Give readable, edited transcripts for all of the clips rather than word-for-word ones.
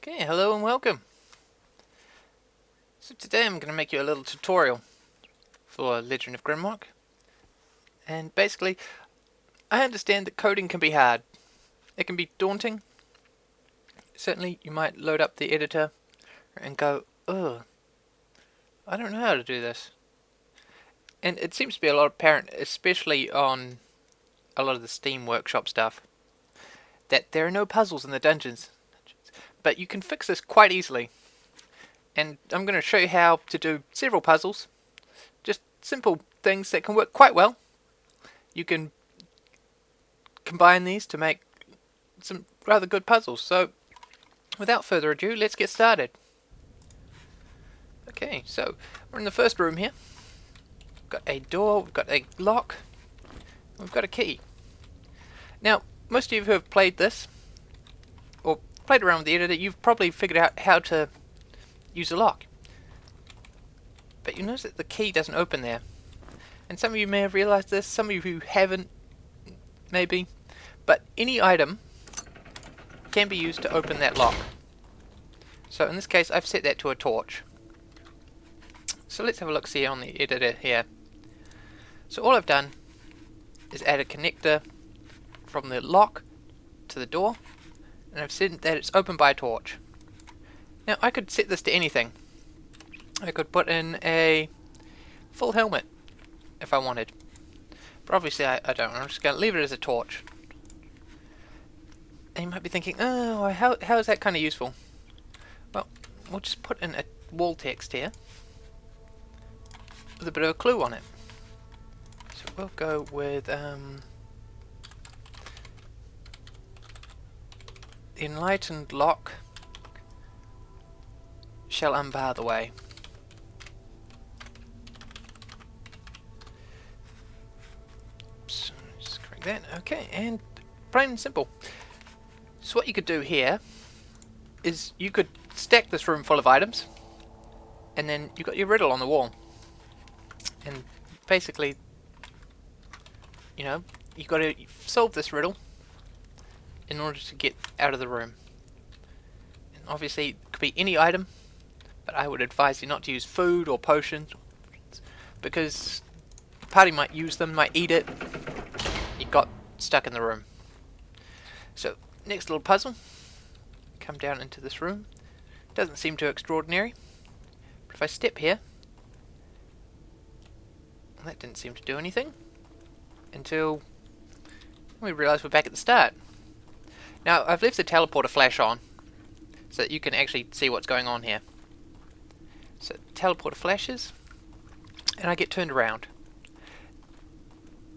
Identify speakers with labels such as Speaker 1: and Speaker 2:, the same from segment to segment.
Speaker 1: Okay, hello and welcome. So today I'm going to make you a little tutorial for Legend of Grimrock. And basically, I understand that coding can be hard. It can be daunting. Certainly, you might load up the editor and go, ugh, I don't know how to do this. And it seems to be a lot apparent, especially on a lot of the Steam Workshop stuff, that there are no puzzles in the dungeons. But you can fix this quite easily. And I'm going to show you how to do several puzzles. Just simple things that can work quite well. You can combine these to make some rather good puzzles. So, without further ado, let's get started. Okay, so we're in the first room here. We've got a door, we've got a lock, we've got a key. Now, most of you who have played this, or played around with the editor, you've probably figured out how to use a lock. But you notice that the key doesn't open there. And some of you may have realized this, some of you who haven't, maybe. But any item can be used to open that lock. So in this case, I've set that to a torch. So let's have a look see on the editor here. So all I've done is add a connector from the lock to the door, and I've said that it's opened by a torch. Now I could set this to anything. I could put in a full helmet if I wanted. But obviously I don't. I'm just going to leave it as a torch. And you might be thinking, oh, how is that kind of useful? Well, we'll just put in a wall text here with a bit of a clue on it. So we'll go with the enlightened lock shall unbar the way. Just correct that. Okay, and plain and simple. So what you could do here is you could stack this room full of items, and then you've got your riddle on the wall. And basically, you know, you've got to solve this riddle in order to get out of the room. And obviously, it could be any item, but I would advise you not to use food or potions, because the party might use them, might eat it. You got stuck in the room. So, next little puzzle. Come down into this room. Doesn't seem too extraordinary. But if I step here, that didn't seem to do anything until we realise we're back at the start. Now, I've left the teleporter flash on so that you can actually see what's going on here. So, teleporter flashes, and I get turned around.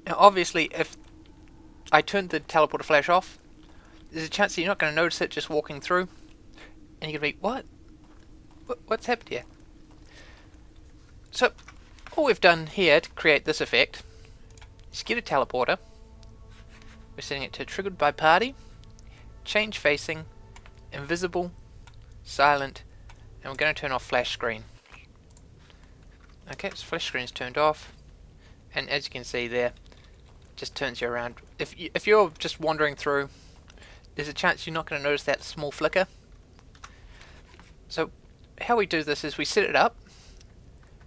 Speaker 1: Now, obviously, if I turn the teleporter flash off, there's a chance that you're not going to notice it just walking through, and you're going to be, what? What's happened here? So, all we've done here to create this effect is get a teleporter. We're setting it to triggered by party, change facing, invisible, silent, and we're going to turn off flash screen. Okay, so flash screen is turned off, and as you can see there, it just turns you around. If you're just wandering through, there's a chance you're not going to notice that small flicker. So how we do this is we set it up,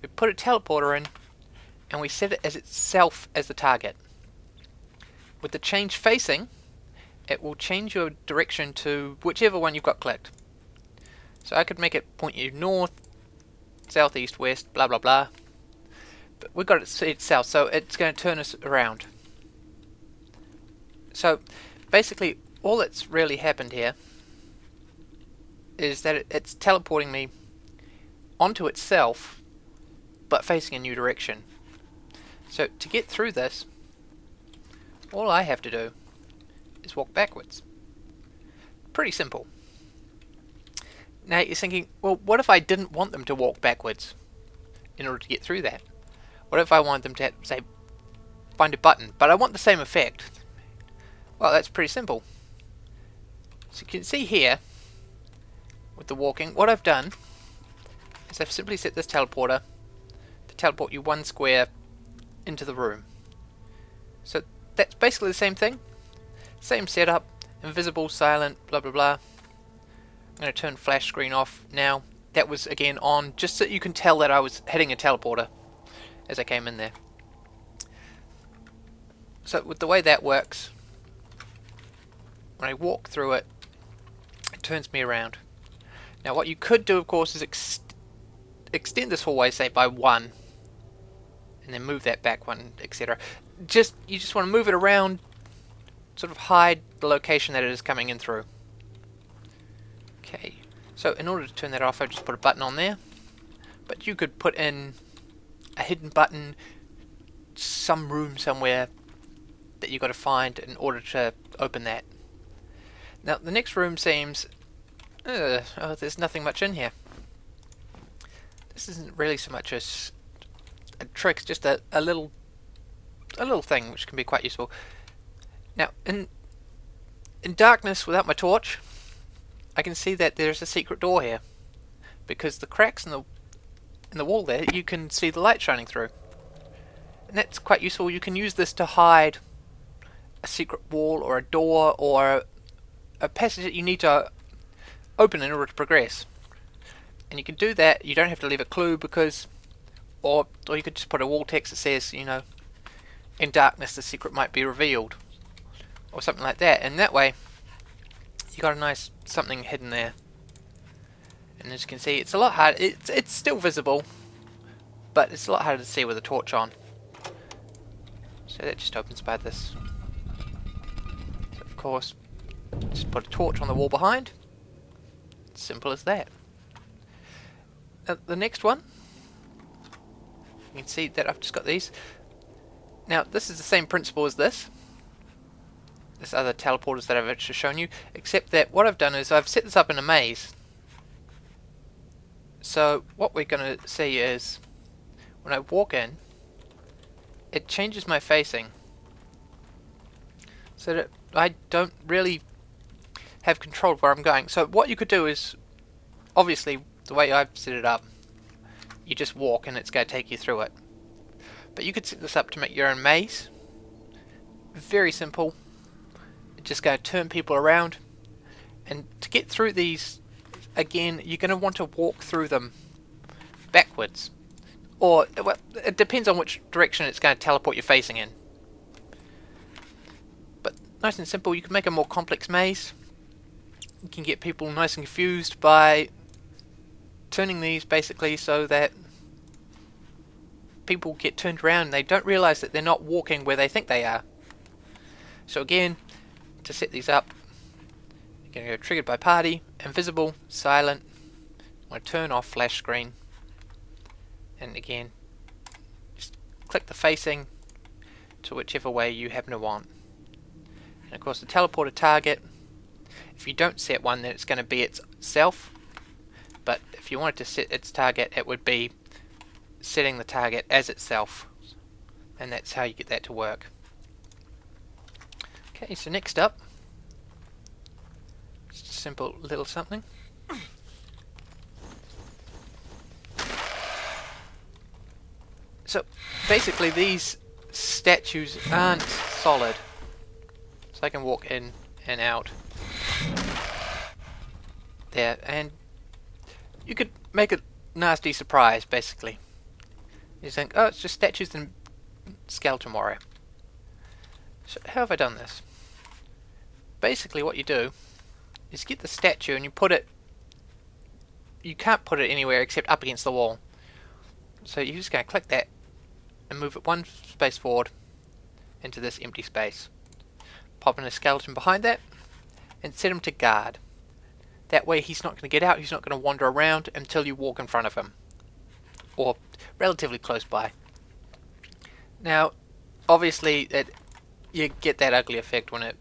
Speaker 1: we put a teleporter in, and we set it as itself as the target. With the change facing, it will change your direction to whichever one you've got clicked. So I could make it point you north, south, east, west, blah blah blah. But we've got it set south, so it's going to turn us around. So basically, all that's really happened here is that it's teleporting me onto itself, but facing a new direction. So to get through this, all I have to do is walk backwards. Pretty simple. Now you're thinking, well, what if I didn't want them to walk backwards in order to get through that? What if I want them to, say, find a button, but I want the same effect? Well, that's pretty simple. So you can see here, with the walking, what I've done is I've simply set this teleporter to teleport you one square into the room. So that's basically the same thing. Same setup, invisible, silent, blah blah blah. I'm going to turn flash screen off now. That was again on, just so you can tell that I was hitting a teleporter as I came in there. So with the way that works, when I walk through it, it turns me around. Now what you could do, of course, is extend this hallway, say, by 1, and then move that back 1, etc. You just want to move it around, sort of hide the location that it is coming in through. Okay, so in order to turn that off, I just put a button on there. But you could put in a hidden button, some room somewhere that you've got to find in order to open that. Now the next room seems, there's nothing much in here. This isn't really so much a trick, it's just a little thing which can be quite useful. Now in darkness without my torch, I can see that there's a secret door here, because the cracks in the wall there, you can see the light shining through, and that's quite useful. You can use this to hide a secret wall or a door or a passage that you need to open in order to progress. And you can do that. You don't have to leave a clue, because, or you could just put a wall text that says, you know, in darkness the secret might be revealed, or something like that. And that way, you got a nice something hidden there. And as you can see, it's a lot harder. It's still visible, but it's a lot harder to see with a torch on. So that just opens by this. So of course, just put a torch on the wall behind. Simple as that. The next one, you can see that I've just got these. Now this is the same principle as this other teleporters that I've just shown you, except that what I've done is I've set this up in a maze. So what we're going to see is, when I walk in, it changes my facing, so that I don't really have control of where I'm going. So what you could do is, obviously the way I've set it up, you just walk and it's going to take you through it. But you could set this up to make your own maze. Very simple. It's just going to turn people around, and to get through these, again, you're going to want to walk through them backwards, or well, it depends on which direction it's going to teleport you facing in. But nice and simple. You can make a more complex maze. You can get people nice and confused by turning these basically so that people get turned around and they don't realize that they're not walking where they think they are. So again, to set these up, you're going to go triggered by party, invisible, silent. I'm going to turn off flash screen, and again, just click the facing to whichever way you happen to want. And of course the teleporter target, if you don't set one, then it's going to be itself, but if you wanted to set its target, it would be setting the target as itself, and that's how you get that to work. Okay, so next up, just a simple little something. So basically these statues aren't solid, so I can walk in and out there, and you could make a nasty surprise basically. You think, oh, it's just statues and skeleton warrior. So how have I done this? Basically what you do is get the statue and you put it, you can't put it anywhere except up against the wall. So you're just going to click that and move it one space forward into this empty space. Pop in a skeleton behind that and set him to guard. That way he's not going to get out, he's not going to wander around until you walk in front of him, or relatively close by. Now obviously you get that ugly effect when it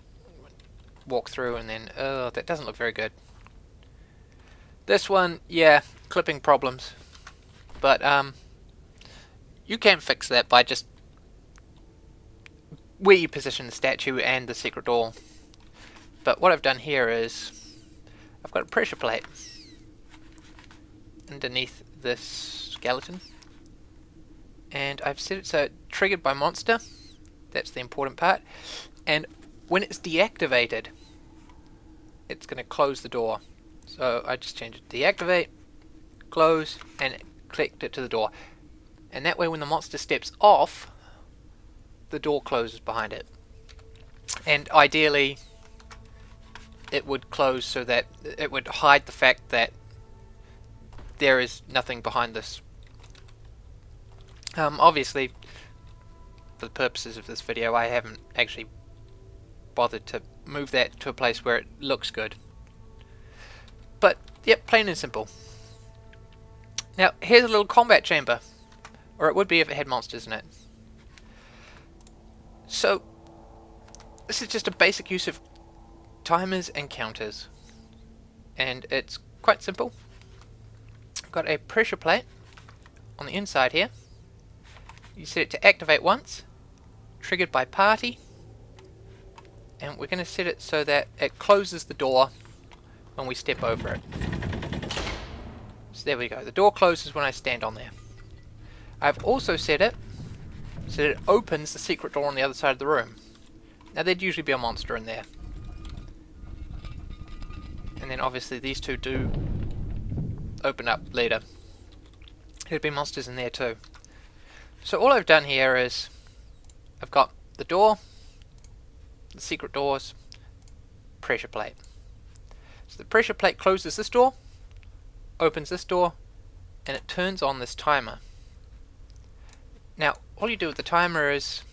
Speaker 1: walk through, and then that doesn't look very good. This one, yeah, clipping problems, but you can fix that by just where you position the statue and the secret door. But what I've done here is I've got a pressure plate underneath this skeleton, and I've set it so it's triggered by monster. That's the important part. And when it's deactivated, it's going to close the door. So I just change it to deactivate, close, and connect it to the door. And that way when the monster steps off, the door closes behind it. And ideally, it would close so that it would hide the fact that there is nothing behind this. Obviously, for the purposes of this video, I haven't actually bothered to move that to a place where it looks good. But, yep, plain and simple. Now, here's a little combat chamber. Or it would be if it had monsters in it. So, this is just a basic use of timers and counters. And it's quite simple. Got a pressure plate on the inside here. You set it to activate once, triggered by party, and we're going to set it so that it closes the door when we step over it. So there we go, the door closes when I stand on there. I've also set it so that it opens the secret door on the other side of the room. Now there'd usually be a monster in there. And then obviously these two do open up later. There'd be monsters in there too. So all I've done here is I've got the door, the secret doors, pressure plate. So the pressure plate closes this door, opens this door, and it turns on this timer. Now all you do with the timer is,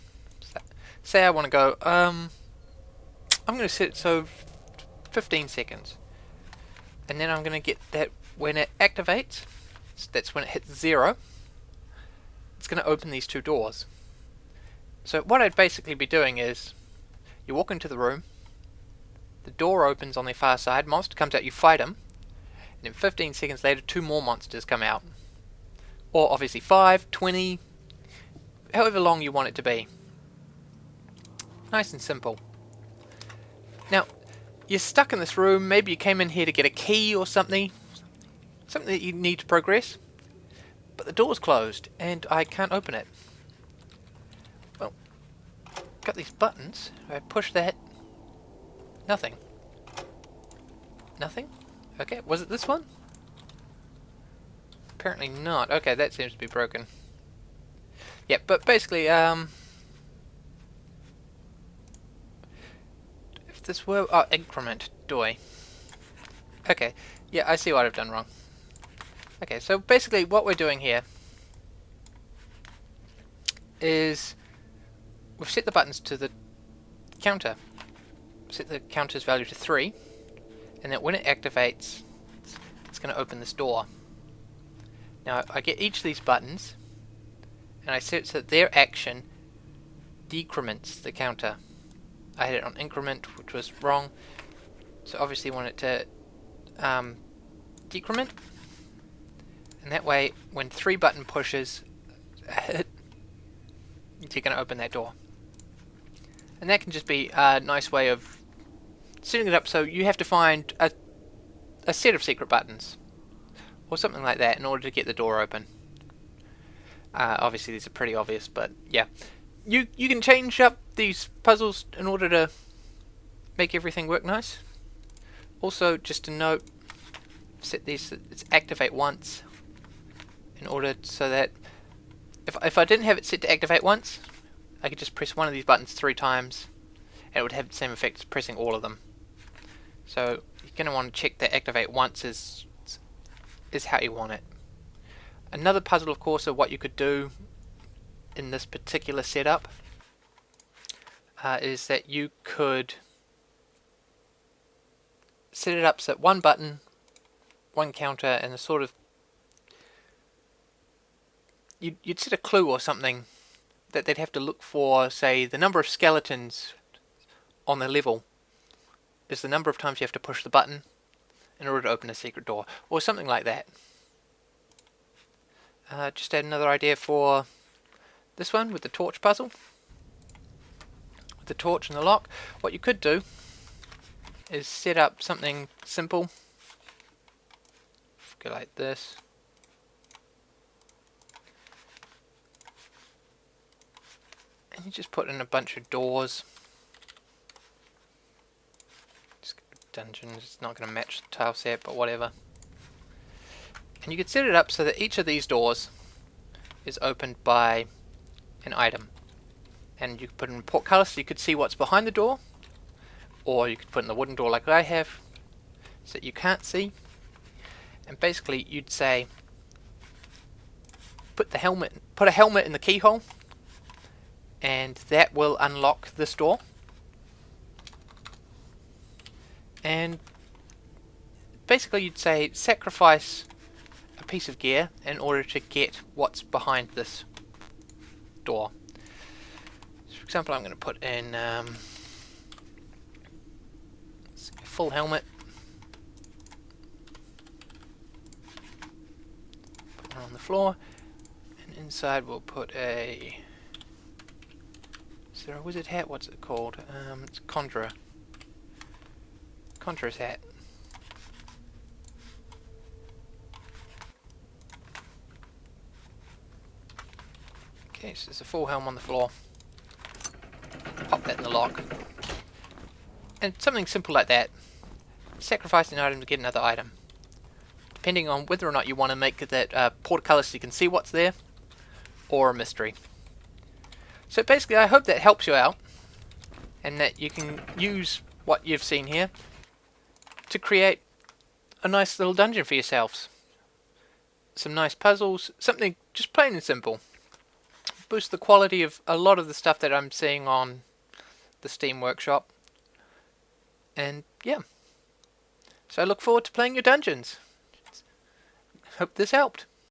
Speaker 1: say I want to go, I'm going to set it so 15 seconds. And then I'm going to get that when it activates, so that's when it hits 0, it's going to open these two doors. So what I'd basically be doing is, you walk into the room, the door opens on the far side, monster comes out, you fight him, and then 15 seconds later 2 more monsters come out. Or obviously 5, 20, however long you want it to be. Nice and simple. Now, you're stuck in this room, maybe you came in here to get a key or something that you need to progress, but the door's closed and I can't open it. Well, got these buttons, if I push that, nothing. Nothing? Okay, was it this one? Apparently not. Okay, that seems to be broken. Yeah, but basically, if this were... oh, increment, do I? Okay, yeah, I see what I've done wrong. Okay, so basically what we're doing here is we've set the buttons to the counter. Set the counter's value to 3, and then when it activates, it's going to open this door. Now I get each of these buttons, and I set it so that their action decrements the counter. I had it on increment, which was wrong, so obviously I want it to decrement. And that way, when 3 button pushes hit, you're going to open that door. And that can just be a nice way of setting it up so you have to find a set of secret buttons or something like that in order to get the door open. Obviously these are pretty obvious, but yeah. You can change up these puzzles in order to make everything work nice. Also, just a note, set these, it's activate once, in order so that if I didn't have it set to activate once, I could just press one of these buttons 3 times and it would have the same effect as pressing all of them. So you're going to want to check that activate once is how you want it. Another puzzle, of course, of what you could do in this particular setup is that you could set it up so that 1 button, 1 counter, and a sort of you'd set a clue or something that they'd have to look for, say, the number of skeletons on the level is the number of times you have to push the button in order to open a secret door, or something like that. Just add another idea for this one with the torch puzzle. With the torch and the lock, what you could do is set up something simple. Go like this. And you just put in a bunch of doors. Just dungeon. It's not going to match the tile set, but whatever. And you can set it up so that each of these doors is opened by an item. And you can put in portcullis so you could see what's behind the door, or you could put in the wooden door like I have, so that you can't see. And basically you'd say, put a helmet in the keyhole, and that will unlock this door. And basically you'd say sacrifice a piece of gear in order to get what's behind this door. So for example, I'm going to put in a full helmet, put one on the floor, and inside we'll put a... Is there a wizard hat? What's it called? It's Conjurer's hat. Okay, so there's a full helm on the floor. Pop that in the lock. And something simple like that. Sacrifice an item to get another item. Depending on whether or not you want to make that portcullis so you can see what's there, or a mystery. So basically I hope that helps you out, and that you can use what you've seen here to create a nice little dungeon for yourselves. Some nice puzzles, something just plain and simple. Boost the quality of a lot of the stuff that I'm seeing on the Steam Workshop. And yeah. So I look forward to playing your dungeons. Hope this helped.